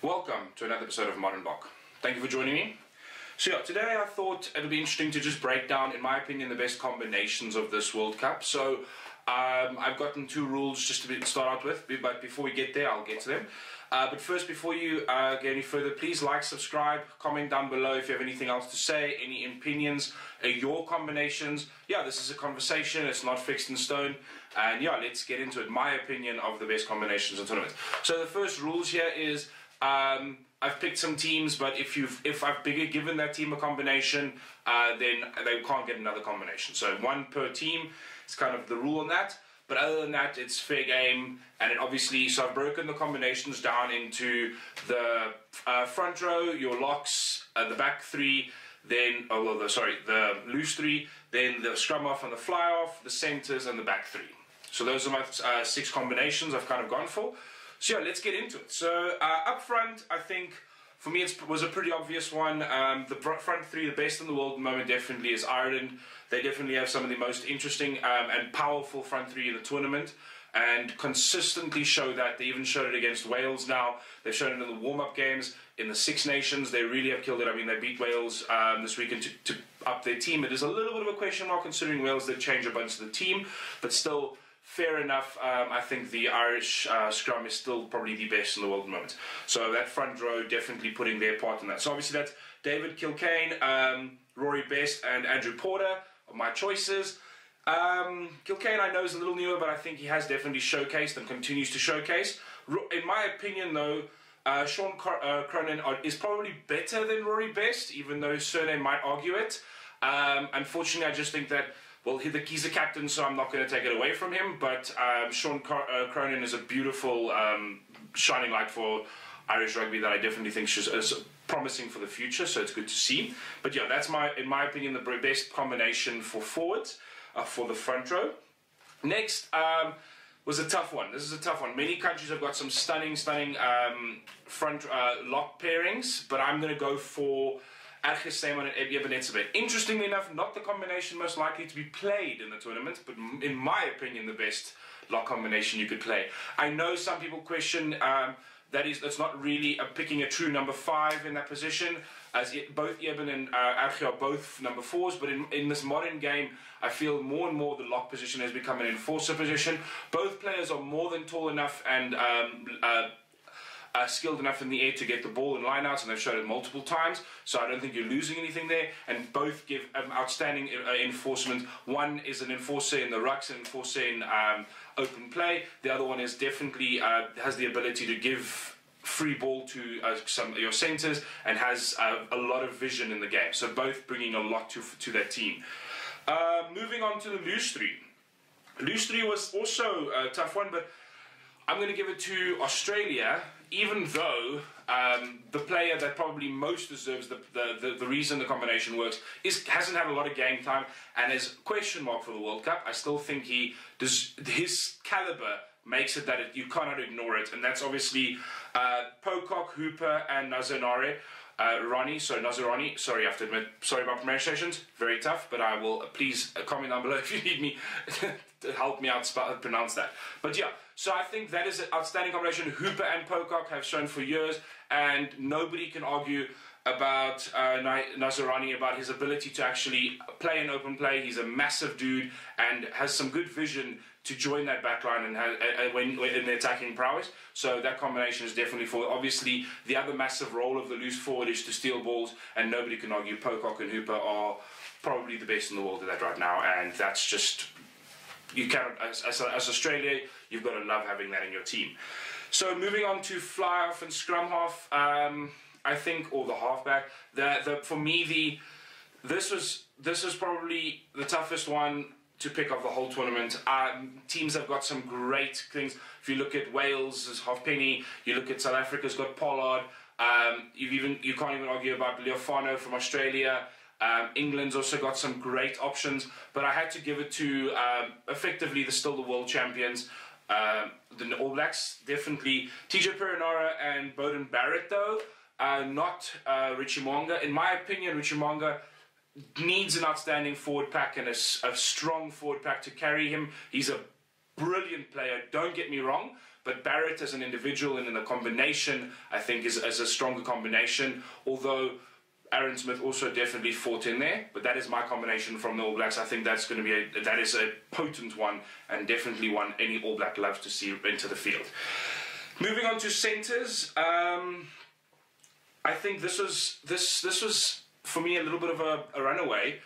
Welcome to another episode of Modern Block. Thank you for joining me. So yeah, today I thought it would be interesting to just break down, in my opinion, the best combinations of this World Cup. So I've gotten two rules just to start out with, but before we get there, I'll get to them. But first, before you get any further, please like, subscribe, comment down below if you have anything else to say, any opinions, your combinations. Yeah, this is a conversation, it's not fixed in stone. And yeah, let's get into it. My opinion of the best combinations in tournaments. So the first rules here is, I've picked some teams, but if I've given that team a combination, then they can't get another combination. So one per team is kind of the rule on that. But other than that, it's fair game. And it obviously, so I've broken the combinations down into the front row, your locks, the back three, then, the loose three, then the scrum off and the fly off, the centres and the back three. So those are my 6 combinations I've kind of gone for. So yeah, let's get into it. So up front, I think for me it was a pretty obvious one. The front three, the best in the world at the moment definitely is Ireland. They definitely have some of the most interesting and powerful front three in the tournament, and consistently show that. They even showed it against Wales now. They've shown it in the warm-up games, in the Six Nations. They really have killed it. I mean, they beat Wales this weekend to up their team. It is a little bit of a question mark considering Wales did change a bunch of the team, but still, fair enough. I think the Irish scrum is still probably the best in the world at the moment. So that front row definitely putting their part in that. So obviously that's David Kilcane, Rory Best and Andrew Porter are my choices. Kilcane I know is a little newer, but I think he has definitely showcased and continues to showcase. In my opinion though, Sean Cronin is probably better than Rory Best, even though his surname might argue it. Unfortunately, I just think that, well, he's a captain, so I'm not going to take it away from him, but Sean Cronin is a beautiful shining light for Irish rugby that I definitely think is promising for the future, so it's good to see. But yeah, that's, in my opinion, the best combination for forwards, for the front row. Next was a tough one. This is a tough one. Many countries have got some stunning front lock pairings, but I'm going to go for Arge and Ebenetsabe. Interestingly enough, not the combination most likely to be played in the tournament, but in my opinion, the best lock combination you could play. I know some people question that's not really picking a true number 5 in that position, as both Eben and Arge are both number 4s, but in this modern game, I feel more and more the lock position has become an enforcer position. Both players are more than tall enough and skilled enough in the air to get the ball in lineouts, and they've shown it multiple times, so I don't think you're losing anything there, and both give outstanding enforcement. One is an enforcer in the rucks, an enforcer in open play. The other one is definitely has the ability to give free ball to some of your centres and has a lot of vision in the game, so both bringing a lot to their team. Moving on to the loose three. Loose three was also a tough one, but I'm going to give it to Australia, even though the player that probably most deserves the reason the combination works hasn't had a lot of game time and is question mark for the World Cup. I still think his calibre makes it that you cannot ignore it, and that's obviously Pocock, Hooper and Nazarani. Nazarani, sorry, I have to admit, sorry about pronunciations, very tough, but I will, please comment down below if you need me to help me out pronounce that. But yeah, so I think that is an outstanding combination. Hooper and Pocock have shown for years, and nobody can argue about Nazarani, about his ability to actually play in open play. He's a massive dude and has some good vision to join that backline and when in the attacking prowess. So that combination is definitely for. Obviously, the other massive role of the loose forward is to steal balls, and nobody can argue Pocock and Hooper are probably the best in the world at that right now, and that's just, you cannot, as Australia, you've got to love having that in your team. So moving on to fly off and scrum half, I think, or the halfback. For me, this was probably the toughest one to pick up the whole tournament. Teams have got some great things. If you look at Wales, as Halfpenny, you look at South Africa's got Pollard. You can't even argue about Leofano from Australia. England's also got some great options, but I had to give it to effectively still the world champions, the All Blacks. Definitely TJ Perenara and Beauden Barrett though, not Richie Mo'unga. In my opinion, Richie Mo'unga needs an outstanding forward pack and a strong forward pack to carry him. He's a brilliant player, don't get me wrong, but Barrett as an individual and in a combination, I think is a stronger combination, although Aaron Smith also definitely fought in there, but that is my combination from the All Blacks. I think that's going to be that is a potent one, and definitely one any All Black loves to see into the field. Moving on to centres, I think this was for me a little bit of a runaway.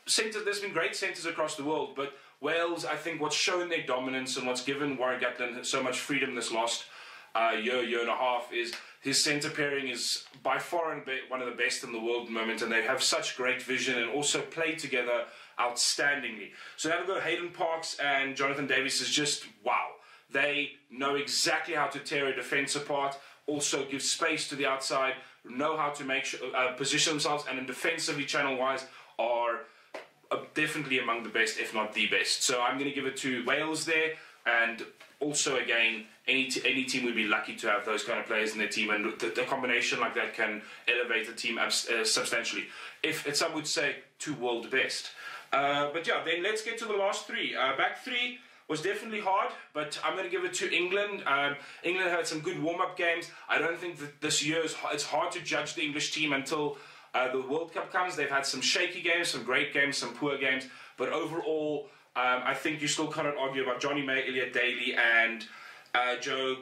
Centres, there's been great centres across the world, but Wales, I think what's shown their dominance and what's given Warren Gatland so much freedom this last year and a half is his centre pairing is by far one of the best in the world at the moment, and they have such great vision and also play together outstandingly. So now we've got Hayden Parkes and Jonathan Davies is just wow. They know exactly how to tear a defence apart, also give space to the outside, know how to make sure, position themselves, and in defensively channel-wise are definitely among the best, if not the best. So I'm going to give it to Wales there, and also again, any team would be lucky to have those kind of players in their team, and the combination like that can elevate the team substantially. If some would say to world best. But yeah, then let's get to the last three. Back three was definitely hard, but I'm going to give it to England. England had some good warm-up games. I don't think that this year it's hard to judge the English team until the World Cup comes. They've had some shaky games, some great games, some poor games, but overall, I think you still cannot argue about Johnny May, Elliot Daly, and Joe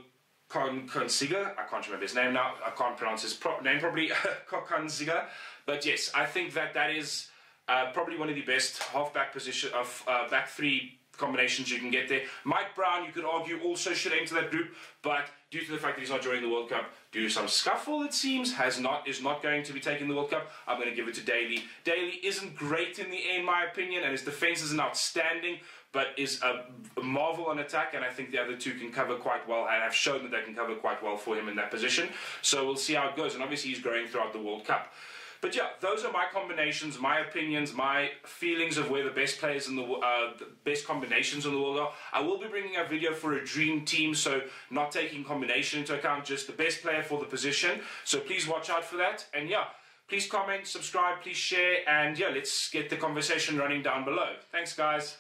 Consiga. I can't remember his name now. I can't pronounce his name probably. Consiga. But yes, I think that is probably one of the best halfback position of back three combinations you can get there. Mike Brown, you could argue, also should enter that group, but due to the fact that he's not joining the World Cup, due to some scuffle, it seems, is not going to be taking the World Cup. I'm going to give it to Daly. Daly isn't great in in my opinion, and his defence isn't outstanding, but is a marvel on attack, and I think the other two can cover quite well, and have shown that they can cover quite well for him in that position. So we'll see how it goes, and obviously he's growing throughout the World Cup. But yeah, those are my combinations, my opinions, my feelings of where the best players in the best combinations in the world are. I will be bringing a video for a dream team, so not taking combination into account, just the best player for the position. So please watch out for that. And yeah, please comment, subscribe, please share, and yeah, let's get the conversation running down below. Thanks, guys.